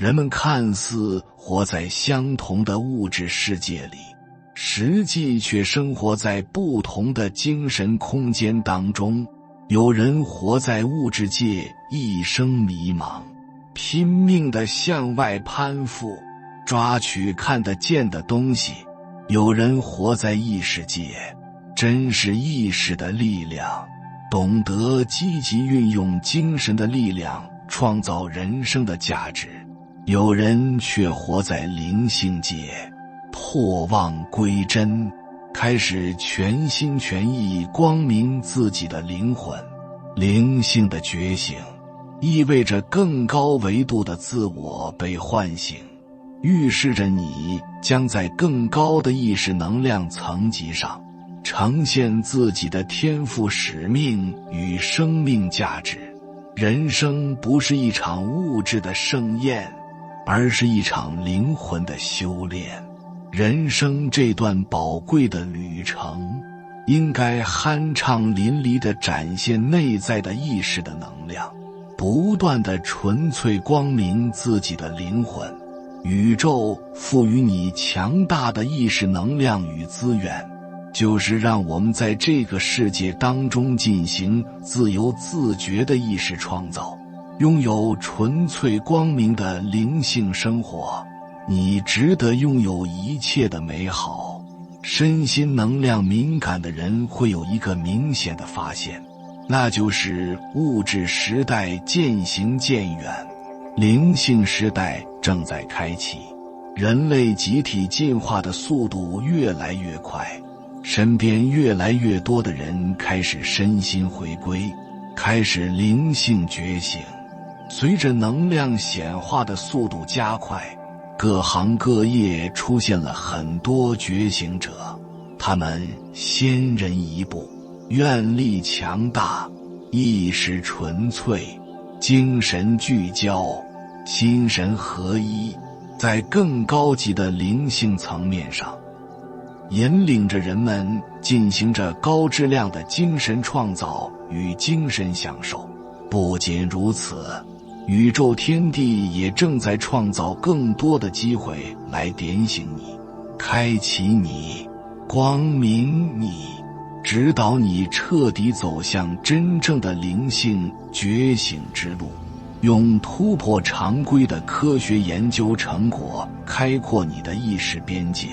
人们看似活在相同的物质世界里，实际却生活在不同的精神空间当中。有人活在物质界，一生迷茫，拼命地向外攀附，抓取看得见的东西；有人活在意识界，珍视意识的力量，懂得积极运用精神的力量，创造人生的价值；有人却活在灵性界，破妄归真，开始全心全意光明自己的灵魂。灵性的觉醒意味着更高维度的自我被唤醒，预示着你将在更高的意识能量层级上呈现自己的天赋使命与生命价值。人生不是一场物质的盛宴，而是一场灵魂的修炼。人生这段宝贵的旅程，应该酣畅淋漓地展现内在的意识的能量，不断地纯粹光明自己的灵魂。宇宙赋予你强大的意识能量与资源，就是让我们在这个世界当中进行自由自觉的意识创造，拥有纯粹光明的灵性生活。你值得拥有一切的美好。身心能量敏感的人会有一个明显的发现，那就是物质时代渐行渐远，灵性时代正在开启。人类集体进化的速度越来越快，身边越来越多的人开始身心回归，开始灵性觉醒。随着能量显化的速度加快，各行各业出现了很多觉醒者，他们先人一步，愿力强大，意识纯粹，精神聚焦，心神合一，在更高级的灵性层面上，引领着人们进行着高质量的精神创造与精神享受。不仅如此，宇宙天地也正在创造更多的机会来点醒你，开启你，光明你，指导你彻底走向真正的灵性觉醒之路，用突破常规的科学研究成果开阔你的意识边界，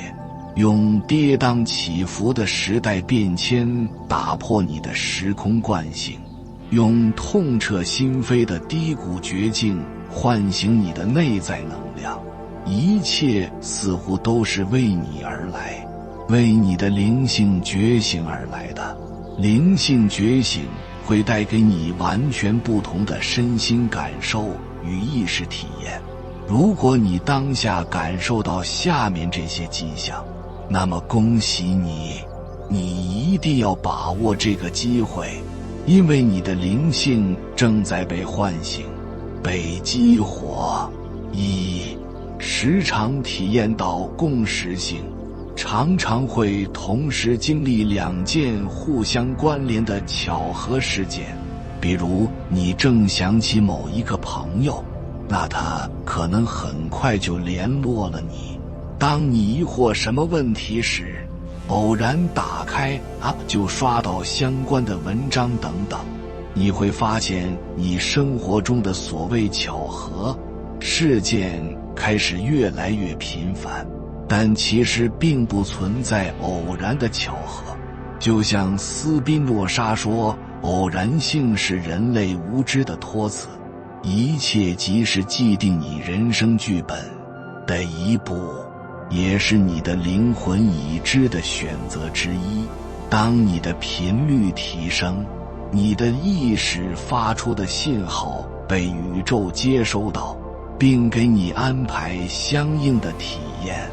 用跌宕起伏的时代变迁打破你的时空惯性，用痛彻心扉的低谷绝境唤醒你的内在能量。一切似乎都是为你而来，为你的灵性觉醒而来的。灵性觉醒会带给你完全不同的身心感受与意识体验。如果你当下感受到下面这些迹象，那么恭喜你，你一定要把握这个机会，因为你的灵性正在被唤醒，被激活。一，时常体验到共识性，常常会同时经历两件互相关联的巧合事件。比如你正想起某一个朋友，那他可能很快就联络了你。当你疑惑什么问题时，偶然打开就刷到相关的文章等等，你会发现你生活中的所谓巧合事件开始越来越频繁，但其实并不存在偶然的巧合。就像斯宾诺莎说，偶然性是人类无知的托词，一切即是既定你人生剧本的一步，也是你的灵魂已知的选择之一。当你的频率提升，你的意识发出的信号被宇宙接收到，并给你安排相应的体验。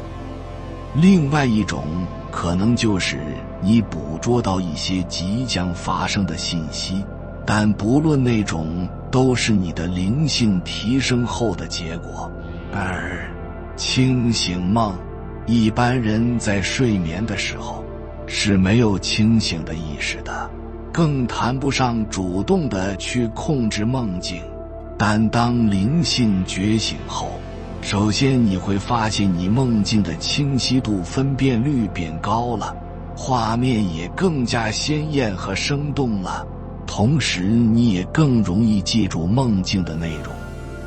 另外一种可能就是你捕捉到一些即将发生的信息，但不论那种都是你的灵性提升后的结果。二，清醒梦。一般人在睡眠的时候是没有清醒的意识的，更谈不上主动的去控制梦境。但当灵性觉醒后，首先你会发现你梦境的清晰度分辨率变高了，画面也更加鲜艳和生动了，同时你也更容易记住梦境的内容。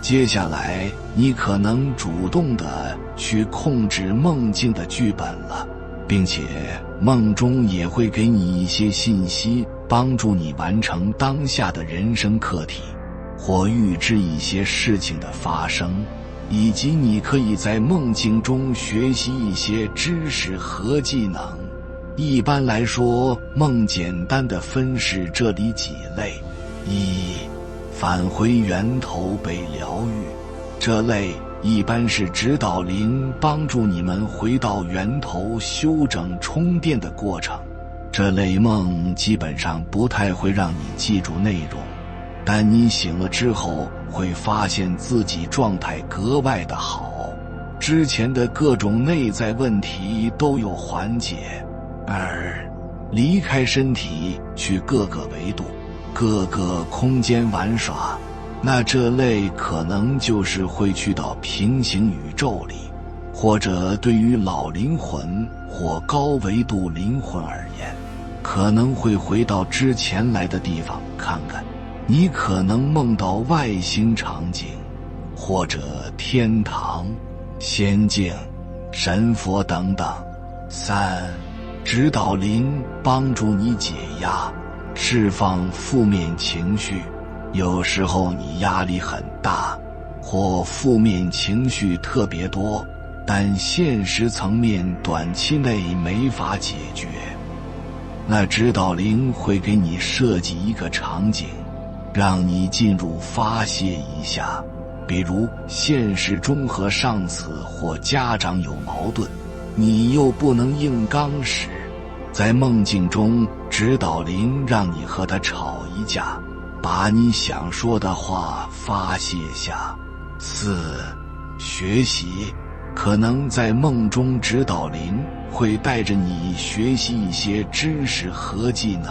接下来你可能主动地去控制梦境的剧本了，并且梦中也会给你一些信息，帮助你完成当下的人生课题，或预知一些事情的发生，以及你可以在梦境中学习一些知识和技能。一般来说，梦简单的分是这里几类：一、返回源头被疗愈，这类一般是指导灵帮助你们回到源头修整充电的过程。这类梦基本上不太会让你记住内容，但你醒了之后会发现自己状态格外的好，之前的各种内在问题都有缓解。二、离开身体去各个维度、各个空间玩耍，那这类可能就是会去到平行宇宙里，或者对于老灵魂或高维度灵魂而言，可能会回到之前来的地方看看。你可能梦到外星场景，或者天堂、仙境、神佛等等。三、指导灵帮助你解压，释放负面情绪。有时候你压力很大，或负面情绪特别多，但现实层面短期内没法解决，那指导灵会给你设计一个场景，让你进入发泄一下。比如现实中和上司或家长有矛盾，你又不能硬刚时，在梦境中指导灵让你和他吵一架，把你想说的话发泄下。四、学习，可能在梦中指导灵会带着你学习一些知识和技能，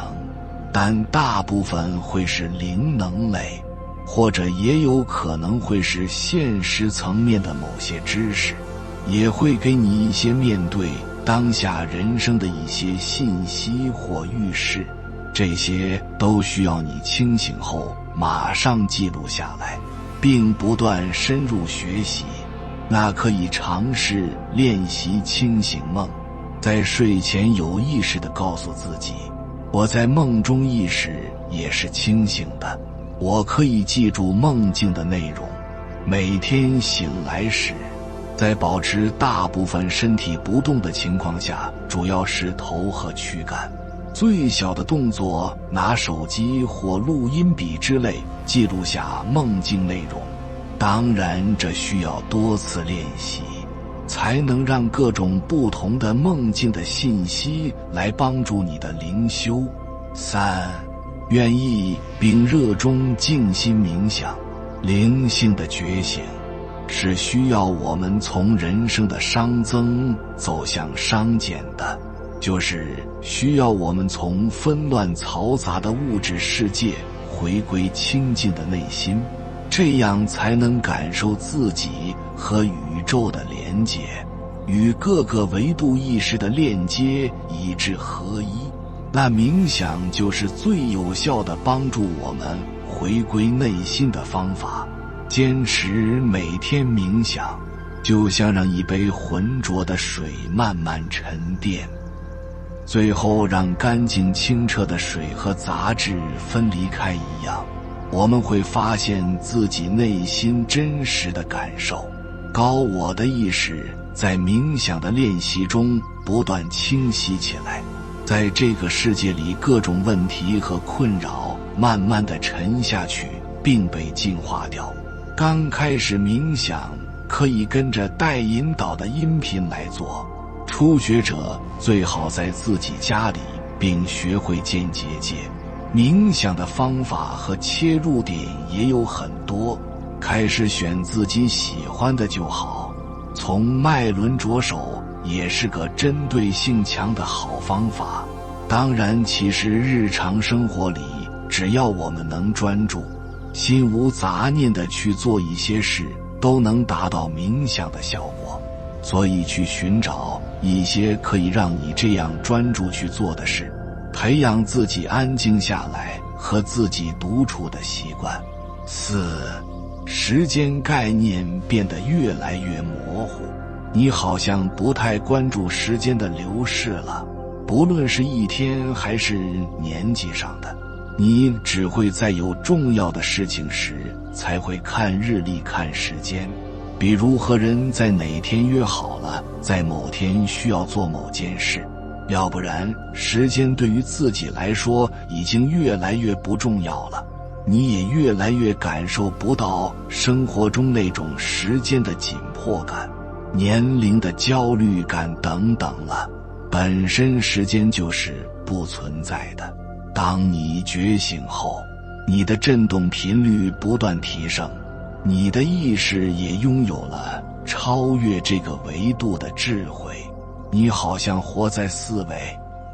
但大部分会是灵能类，或者也有可能会是现实层面的某些知识，也会给你一些面对当下人生的一些信息或预示，这些都需要你清醒后马上记录下来，并不断深入学习。那可以尝试练习清醒梦，在睡前有意识地告诉自己，我在梦中意识也是清醒的，我可以记住梦境的内容。每天醒来时，在保持大部分身体不动的情况下，主要是头和躯干，最小的动作拿手机或录音笔之类记录下梦境内容。当然这需要多次练习，才能让各种不同的梦境的信息来帮助你的灵修。三、愿意并热衷静心冥想。灵性的觉醒是需要我们从人生的熵增走向熵减的，就是需要我们从纷乱嘈杂的物质世界回归清净的内心，这样才能感受自己和宇宙的连结，与各个维度意识的链接一致合一。那冥想就是最有效的帮助我们回归内心的方法。坚持每天冥想，就像让一杯浑浊的水慢慢沉淀，最后让干净清澈的水和杂质分离开一样，我们会发现自己内心真实的感受。高我的意识在冥想的练习中不断清晰起来，在这个世界里各种问题和困扰慢慢地沉下去，并被净化掉。刚开始冥想可以跟着带引导的音频来做，初学者最好在自己家里，并学会见结界。冥想的方法和切入点也有很多，开始选自己喜欢的就好。从脉轮着手也是个针对性强的好方法。当然，其实日常生活里，只要我们能专注，心无杂念地去做一些事，都能达到冥想的效果。所以去寻找一些可以让你这样专注去做的事，培养自己安静下来和自己独处的习惯。4. 时间概念变得越来越模糊，你好像不太关注时间的流逝了，不论是一天还是年纪上的，你只会在有重要的事情时才会看日历看时间，比如和人在哪天约好了，在某天需要做某件事，要不然时间对于自己来说已经越来越不重要了，你也越来越感受不到生活中那种时间的紧迫感、年龄的焦虑感等等了。本身时间就是不存在的。当你觉醒后，你的振动频率不断提升，你的意识也拥有了超越这个维度的智慧，你好像活在4维、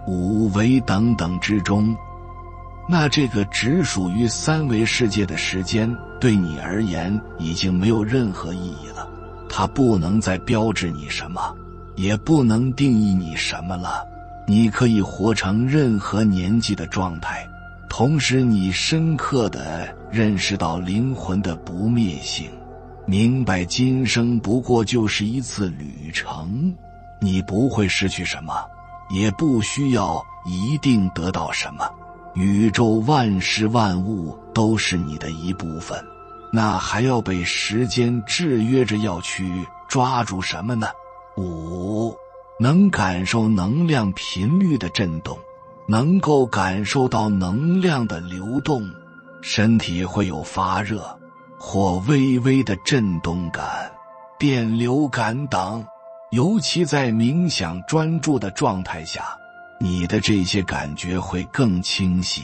5维等等之中。那这个只属于3维世界的时间对你而言已经没有任何意义了，它不能再标志你什么，也不能定义你什么了。你可以活成任何年纪的状态，同时你深刻地认识到灵魂的不灭性，明白今生不过就是一次旅程，你不会失去什么，也不需要一定得到什么，宇宙万事万物都是你的一部分，那还要被时间制约着要去抓住什么呢？5. 能感受能量频率的震动，能够感受到能量的流动，身体会有发热或微微的震动感、电流感等，尤其在冥想专注的状态下，你的这些感觉会更清晰。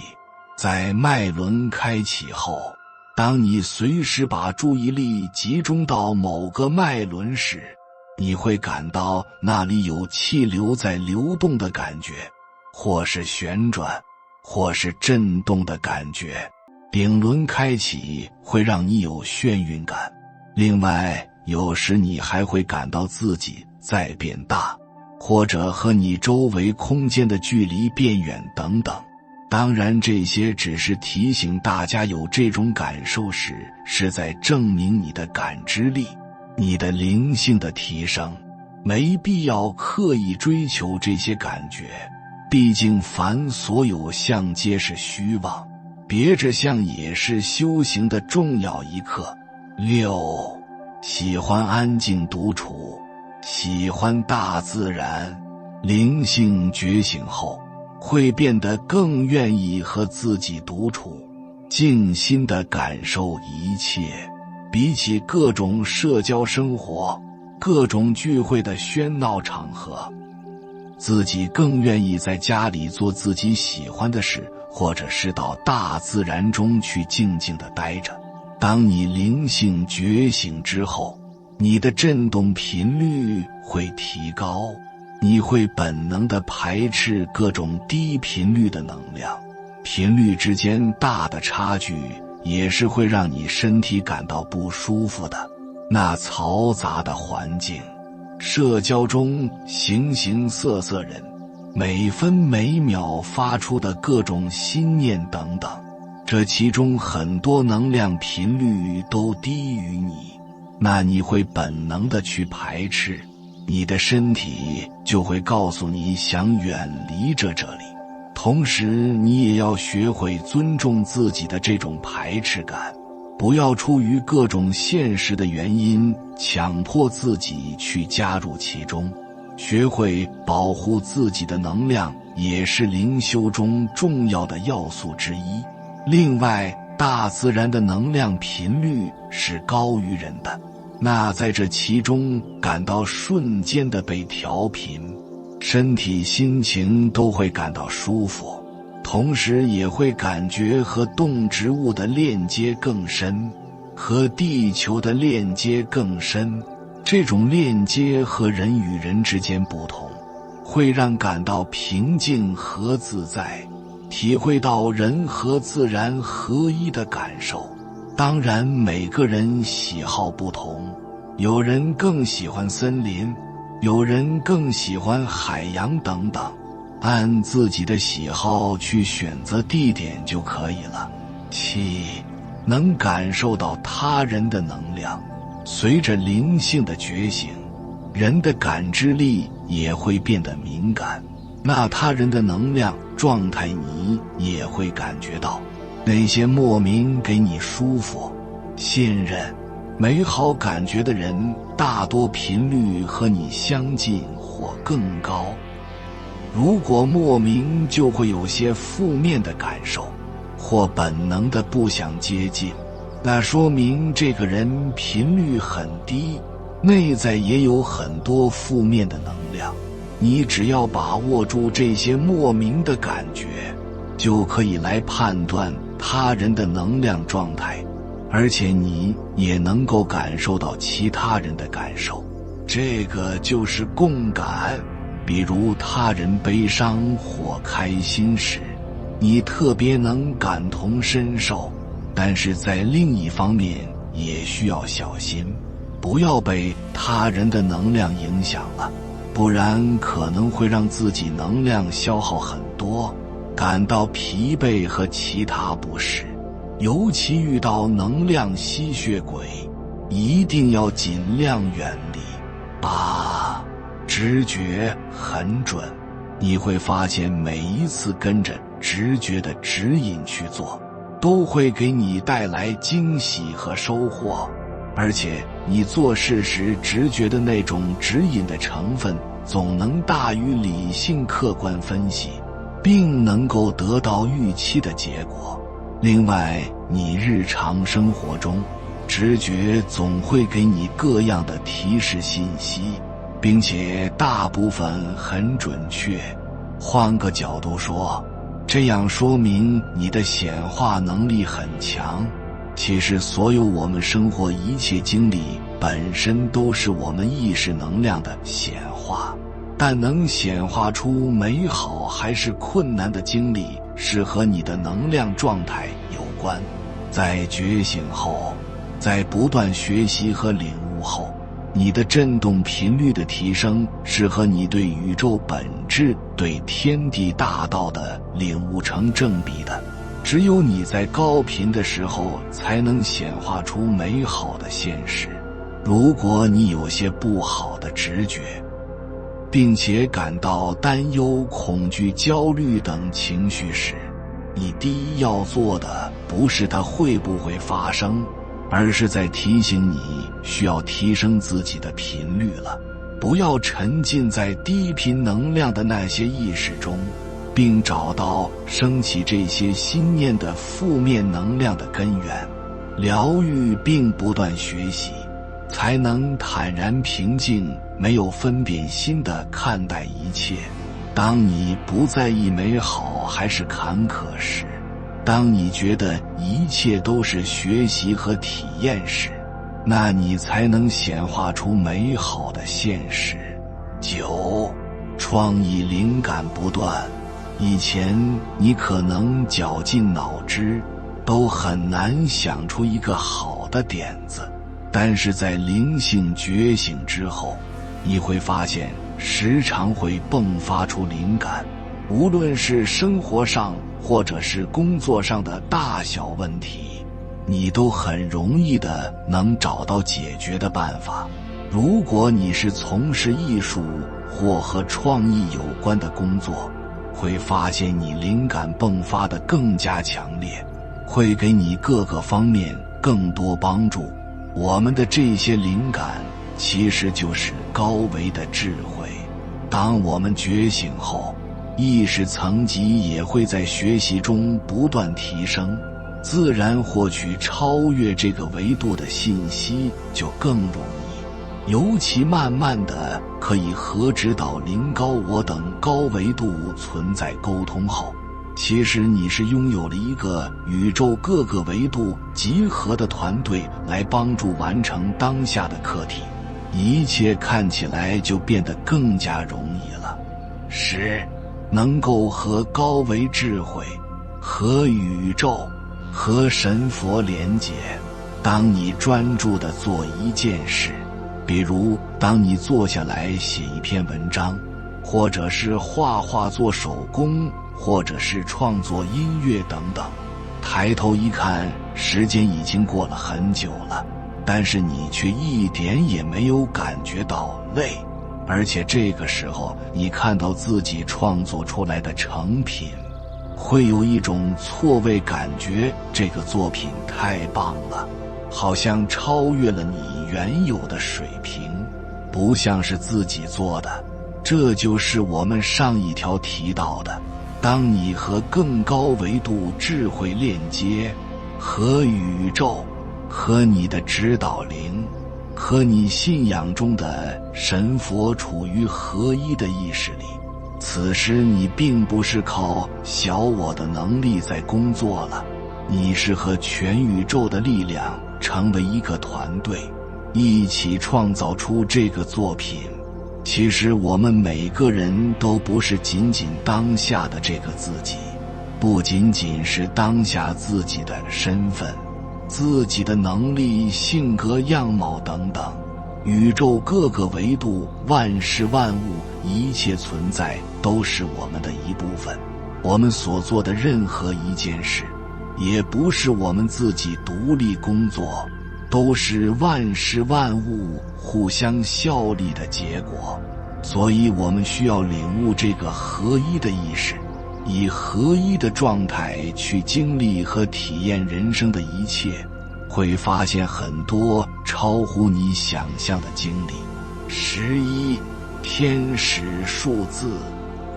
在脉轮开启后，当你随时把注意力集中到某个脉轮时，你会感到那里有气流在流动的感觉，或是旋转，或是震动的感觉。顶轮开启会让你有眩晕感，另外有时你还会感到自己在变大，或者和你周围空间的距离变远等等。当然这些只是提醒大家有这种感受时是在证明你的感知力、你的灵性的提升，没必要刻意追求这些感觉，毕竟凡所有相皆是虚妄，别着相也是修行的重要一课。6. 喜欢安静独处，喜欢大自然，灵性觉醒后会变得更愿意和自己独处，静心地感受一切。比起各种社交生活、各种聚会的喧闹场合，自己更愿意在家里做自己喜欢的事，或者是到大自然中去静静地待着。当你灵性觉醒之后，你的振动频率会提高，你会本能地排斥各种低频率的能量，频率之间大的差距也是会让你身体感到不舒服的。那嘈杂的环境，社交中形形色色人，每分每秒发出的各种心念等等，这其中很多能量频率都低于你，那你会本能地去排斥，你的身体就会告诉你想远离这里。同时你也要学会尊重自己的这种排斥感，不要出于各种现实的原因强迫自己去加入其中。学会保护自己的能量也是灵修中重要的要素之一。另外，大自然的能量频率是高于人的，那在这其中感到瞬间的被调频，身体心情都会感到舒服，同时也会感觉和动植物的链接更深，和地球的链接更深。这种链接和人与人之间不同，会让感到平静和自在，体会到人和自然合一的感受。当然，每个人喜好不同，有人更喜欢森林，有人更喜欢海洋等等，按自己的喜好去选择地点就可以了。7. 能感受到他人的能量。随着灵性的觉醒，人的感知力也会变得敏感，那他人的能量状态你也会感觉到。那些莫名给你舒服、信任、美好感觉的人，大多频率和你相近或更高。如果莫名就会有些负面的感受，或本能的不想接近，那说明这个人频率很低，内在也有很多负面的能量。你只要把握住这些莫名的感觉，就可以来判断他人的能量状态，而且你也能够感受到其他人的感受，这个就是共感。比如他人悲伤或开心时，你特别能感同身受，但是在另一方面也需要小心，不要被他人的能量影响了，不然可能会让自己能量消耗很多，感到疲惫和其他不适。尤其遇到能量吸血鬼，一定要尽量远离。8. 直觉很准，你会发现每一次跟着直觉的指引去做，都会给你带来惊喜和收获，而且你做事时直觉的那种指引的成分总能大于理性客观分析，并能够得到预期的结果。另外，你日常生活中直觉总会给你各样的提示信息，并且大部分很准确。换个角度说，这样说明你的显化能力很强。其实所有我们生活一切经历本身都是我们意识能量的显化，但能显化出美好还是困难的经历是和你的能量状态有关。在觉醒后，在不断学习和领悟后，你的振动频率的提升是和你对宇宙本质、对天地大道的领悟成正比的。只有你在高频的时候才能显化出美好的现实。如果你有些不好的直觉，并且感到担忧、恐惧、焦虑等情绪时，你第一要做的不是它会不会发生，而是在提醒你需要提升自己的频率了。不要沉浸在低频能量的那些意识中，并找到升起这些心念的负面能量的根源。疗愈并不断学习，才能坦然平静，没有分辨心地看待一切。当你不在意美好还是坎坷时，当你觉得一切都是学习和体验时，那你才能显化出美好的现实。9. 创意灵感不断。以前你可能绞尽脑汁，都很难想出一个好的点子，但是在灵性觉醒之后，你会发现时常会迸发出灵感，无论是生活上或者是工作上的大小问题，你都很容易的能找到解决的办法。如果你是从事艺术或和创意有关的工作，会发现你灵感迸发得更加强烈，会给你各个方面更多帮助。我们的这些灵感其实就是高维的智慧。当我们觉醒后，意识层级也会在学习中不断提升，自然获取超越这个维度的信息就更容易。尤其慢慢的可以和指导灵高我等高维度存在沟通后，其实你是拥有了一个宇宙各个维度集合的团队来帮助完成当下的课题，一切看起来就变得更加容易了。10. 能够和高维智慧、和宇宙、和神佛连结。当你专注地做一件事，比如当你坐下来写一篇文章，或者是画画做手工，或者是创作音乐等等，抬头一看，时间已经过了很久了，但是你却一点也没有感觉到累，而且这个时候你看到自己创作出来的成品，会有一种错位感觉，这个作品太棒了，好像超越了你原有的水平，不像是自己做的。这就是我们上一条提到的，当你和更高维度智慧链接，和宇宙，和你的指导灵，和你信仰中的神佛处于合一的意识里，此时你并不是靠小我的能力在工作了，你是和全宇宙的力量成为一个团队，一起创造出这个作品。其实我们每个人都不是仅仅当下的这个自己，不仅仅是当下自己的身份、自己的能力、性格、样貌等等，宇宙各个维度、万事万物、一切存在都是我们的一部分。我们所做的任何一件事，也不是我们自己独立工作，都是万事万物互相效力的结果。所以我们需要领悟这个合一的意识，以合一的状态去经历和体验人生的一切，会发现很多超乎你想象的经历。11，天使数字。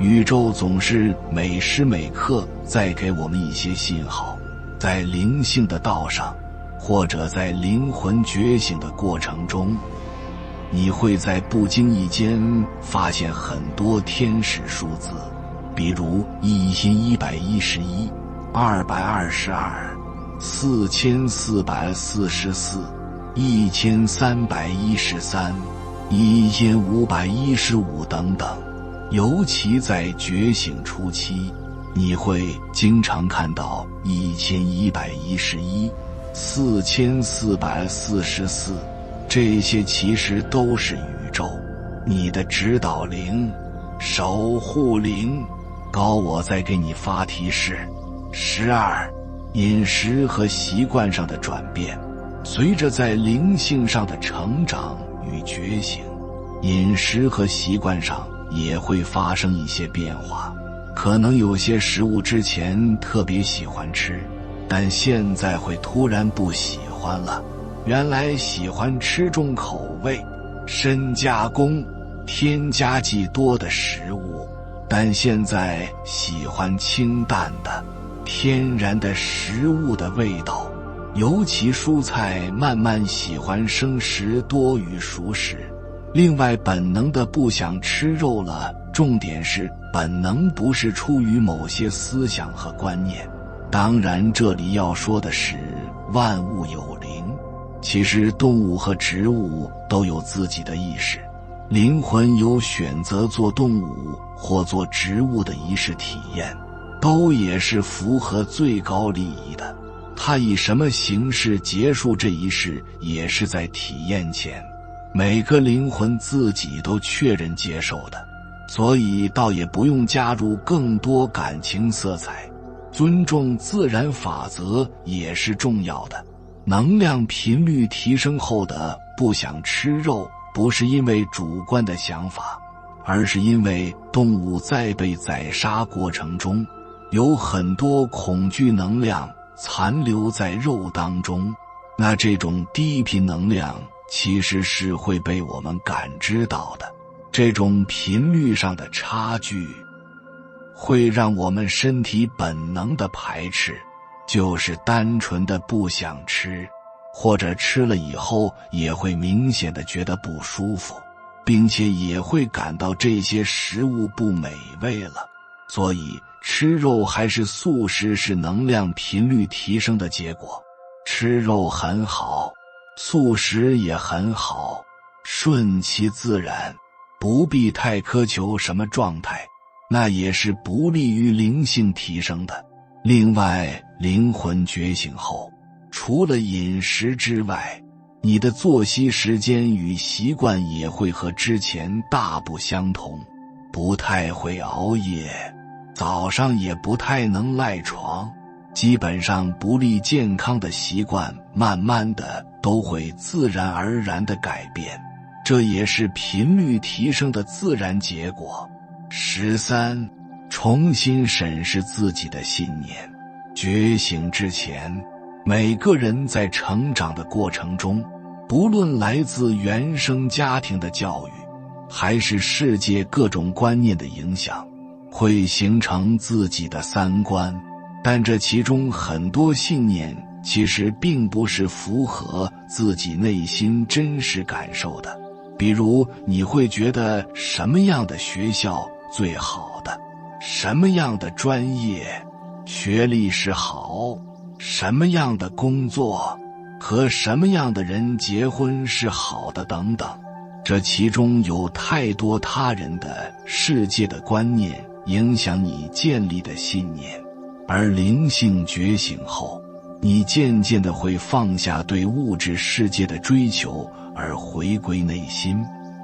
宇宙总是每时每刻在给我们一些信号，在灵性的道上，或者在灵魂觉醒的过程中，你会在不经意间发现很多天使数字，比如1111、222、4444、1313、1515等等。尤其在觉醒初期，你会经常看到1111、4444，这些其实都是宇宙，你的指导灵、守护灵。高我在给你发提示。12，饮食和习惯上的转变。随着在灵性上的成长与觉醒，饮食和习惯上也会发生一些变化。可能有些食物之前特别喜欢吃，但现在会突然不喜欢了。原来喜欢吃重口味、深加工、添加剂多的食物，但现在喜欢清淡的、天然的食物的味道。尤其蔬菜慢慢喜欢生食多于熟食。另外本能的不想吃肉了，重点是本能不是出于某些思想和观念。当然这里要说的是万物有灵，其实动物和植物都有自己的意识，灵魂有选择做动物或做植物的仪式体验，都也是符合最高利益的。它以什么形式结束这一世，也是在体验前每个灵魂自己都确认接受的，所以倒也不用加入更多感情色彩。尊重自然法则也是重要的。能量频率提升后的不想吃肉，不是因为主观的想法，而是因为动物在被宰杀过程中有很多恐惧能量残留在肉当中，那这种低频能量其实是会被我们感知到的。这种频率上的差距会让我们身体本能的排斥，就是单纯的不想吃，或者吃了以后也会明显的觉得不舒服，并且也会感到这些食物不美味了。所以吃肉还是素食是能量频率提升的结果。吃肉很好，素食也很好，顺其自然，不必太苛求什么状态，那也是不利于灵性提升的。另外，灵魂觉醒后，除了饮食之外，你的作息时间与习惯也会和之前大不相同，不太会熬夜，早上也不太能赖床，基本上不利健康的习惯慢慢的都会自然而然地改变，这也是频率提升的自然结果。13. 重新审视自己的信念。觉醒之前，每个人在成长的过程中，不论来自原生家庭的教育，还是世界各种观念的影响，会形成自己的三观，但这其中很多信念其实并不是符合自己内心真实感受的。比如你会觉得什么样的学校最好的，什么样的专业学历是好，什么样的工作和什么样的人结婚是好的等等，这其中有太多他人的世界的观念影响你建立的信念。而灵性觉醒后，你渐渐地会放下对物质世界的追求，而回归内心。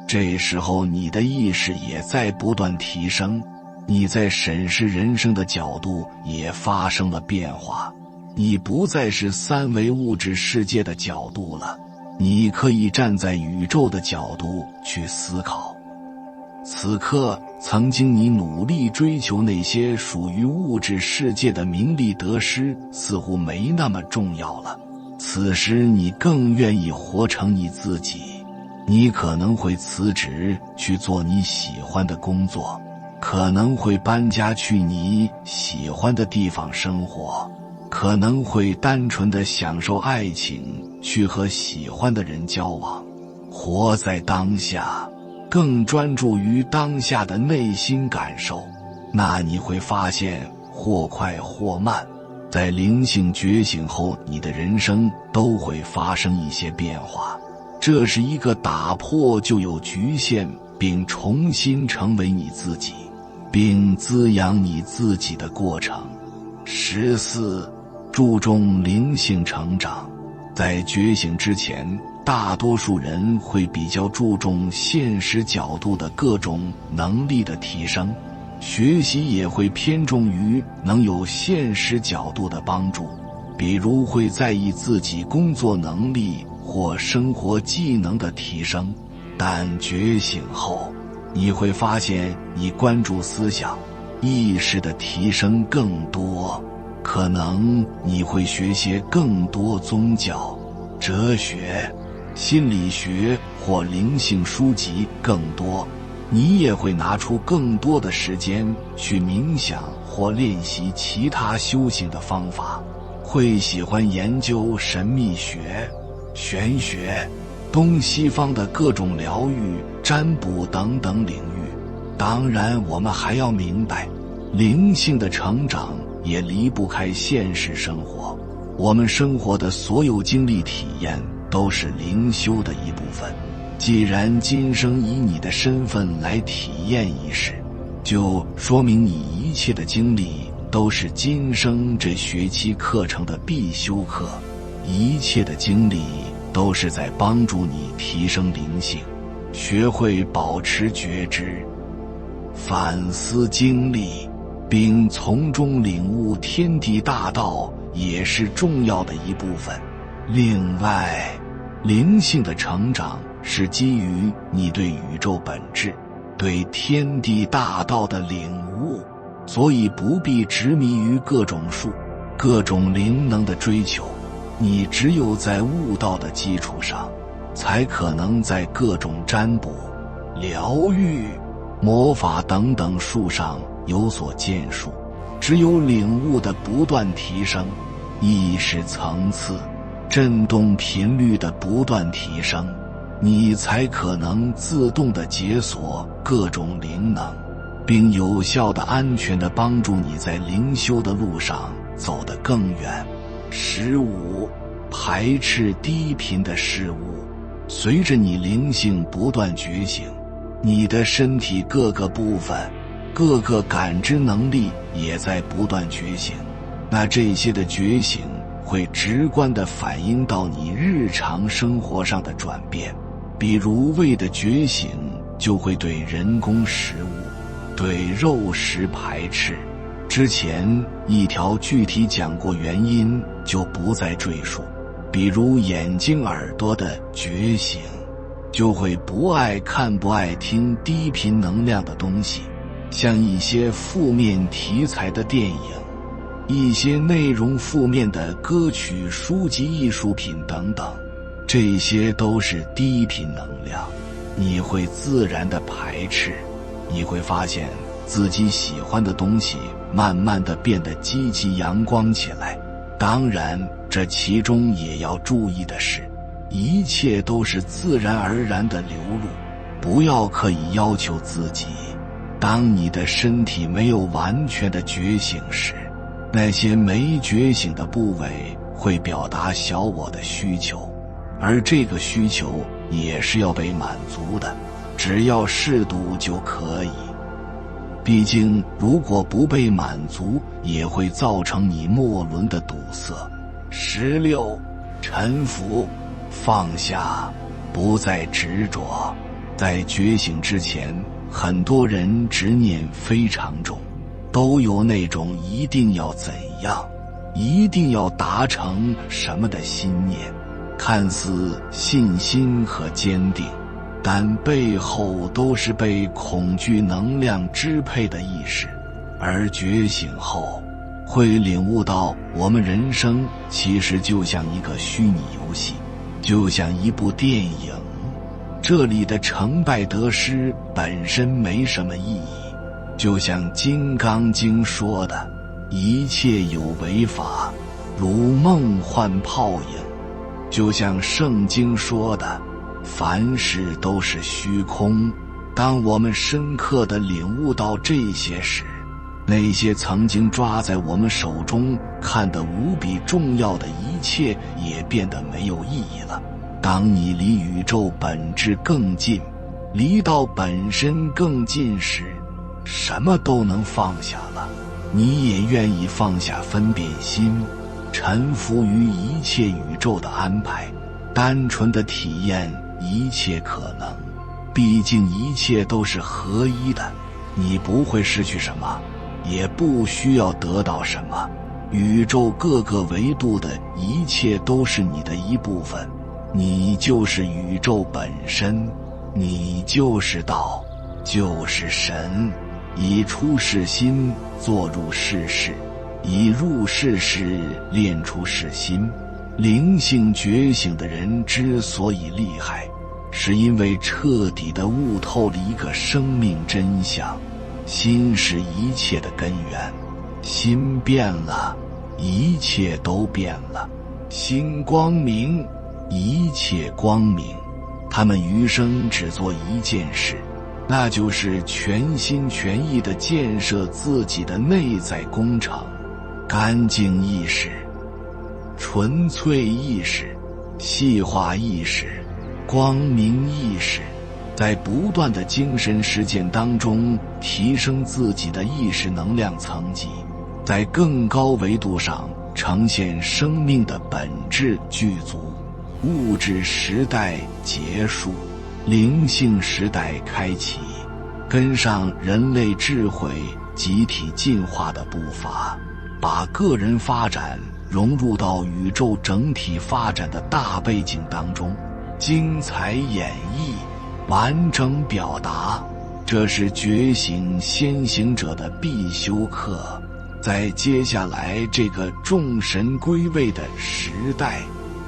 这时候你的意识也在不断提升，你在审视人生的角度也发生了变化，你不再是三维物质世界的角度了，你可以站在宇宙的角度去思考。此刻，曾经你努力追求那些属于物质世界的名利得失似乎没那么重要了，此时你更愿意活成你自己。你可能会辞职去做你喜欢的工作，可能会搬家去你喜欢的地方生活，可能会单纯地享受爱情，去和喜欢的人交往。活在当下，更专注于当下的内心感受，那你会发现或快或慢，在灵性觉醒后，你的人生都会发生一些变化。这是一个打破旧有局限，并重新成为你自己，并滋养你自己的过程。14. 注重灵性成长。在觉醒之前，大多数人会比较注重现实角度的各种能力的提升，学习也会偏重于能有现实角度的帮助，比如会在意自己工作能力或生活技能的提升。但觉醒后，你会发现你关注思想意识的提升更多，可能你会学些更多宗教、哲学、心理学或灵性书籍更多，你也会拿出更多的时间去冥想或练习其他修行的方法，会喜欢研究神秘学、玄学、东西方的各种疗愈、占卜等等领域。当然，我们还要明白，灵性的成长也离不开现实生活，我们生活的所有经历体验都是灵修的一部分。既然今生以你的身份来体验一世，就说明你一切的经历都是今生这学期课程的必修课，一切的经历都是在帮助你提升灵性，学会保持觉知，反思经历，并从中领悟天地大道，也是重要的一部分。另外，灵性的成长是基于你对宇宙本质、对天地大道的领悟，所以不必执迷于各种术、各种灵能的追求。你只有在悟道的基础上，才可能在各种占卜、疗愈、魔法等等术上有所建树。只有领悟的不断提升，意识层次、振动频率的不断提升，你才可能自动地解锁各种灵能，并有效地、安全地帮助你在灵修的路上走得更远。15. 排斥低频的事物。随着你灵性不断觉醒，你的身体各个部分、各个感知能力也在不断觉醒，那这些的觉醒会直观地反映到你日常生活上的转变。比如胃的觉醒就会对人工食物、对肉食排斥。之前一条具体讲过原因，就不再赘述。比如眼睛耳朵的觉醒，就会不爱看不爱听低频能量的东西，像一些负面题材的电影，一些内容负面的歌曲、书籍、艺术品等等，这些都是低频能量，你会自然的排斥。你会发现自己喜欢的东西慢慢的变得积极阳光起来。当然，这其中也要注意的是，一切都是自然而然的流露，不要刻意要求自己。当你的身体没有完全的觉醒时，那些没觉醒的部位会表达小我的需求，而这个需求也是要被满足的，只要适度就可以。毕竟如果不被满足，也会造成你末轮的堵塞。16. 臣服，放下，不再执着。在觉醒之前，很多人执念非常重，都有那种一定要怎样，一定要达成什么的心念，看似信心和坚定，但背后都是被恐惧能量支配的意识。而觉醒后，会领悟到我们人生其实就像一个虚拟游戏，就像一部电影，这里的成败得失本身没什么意义。就像《金刚经》说的，一切有为法，如梦幻泡影。就像圣经说的，凡事都是虚空。当我们深刻地领悟到这些时，那些曾经抓在我们手中看得无比重要的一切也变得没有意义了。当你离宇宙本质更近，离到本身更近时，什么都能放下了。你也愿意放下分辨心，臣服于一切宇宙的安排，单纯的体验一切可能。毕竟一切都是合一的，你不会失去什么，也不需要得到什么。宇宙各个维度的一切都是你的一部分，你就是宇宙本身，你就是道，就是神。以出世心做入世事，以入世事练出世心。灵性觉醒的人之所以厉害，是因为彻底地悟透了一个生命真相：心是一切的根源，心变了，一切都变了；心光明，一切光明。他们余生只做一件事，那就是全心全意地建设自己的内在工程。干净意识、纯粹意识、细化意识、光明意识，在不断的精神实践当中提升自己的意识能量层级，在更高维度上呈现生命的本质具足。物质时代结束，灵性时代开启，跟上人类智慧集体进化的步伐，把个人发展融入到宇宙整体发展的大背景当中，精彩演绎，完整表达，这是觉醒先行者的必修课。在接下来这个众神归位的时代，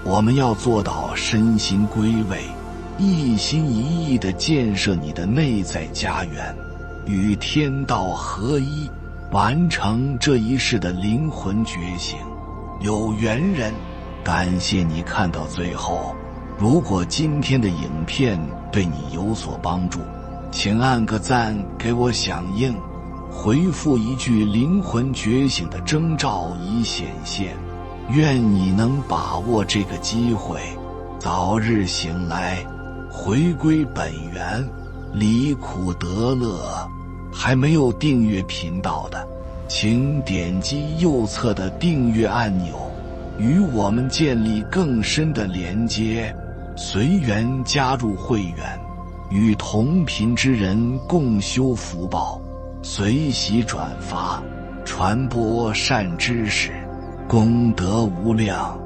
我们要做到身心归位，一心一意地建设你的内在家园，与天道合一，完成这一世的灵魂觉醒。有缘人，感谢你看到最后。如果今天的影片对你有所帮助，请按个赞给我响应，回复一句灵魂觉醒的征兆已显现。愿你能把握这个机会，早日醒来，回归本源，离苦得乐。还没有订阅频道的，请点击右侧的订阅按钮，与我们建立更深的连接。随缘加入会员，与同频之人共修福报，随喜转发，传播善知识，功德无量。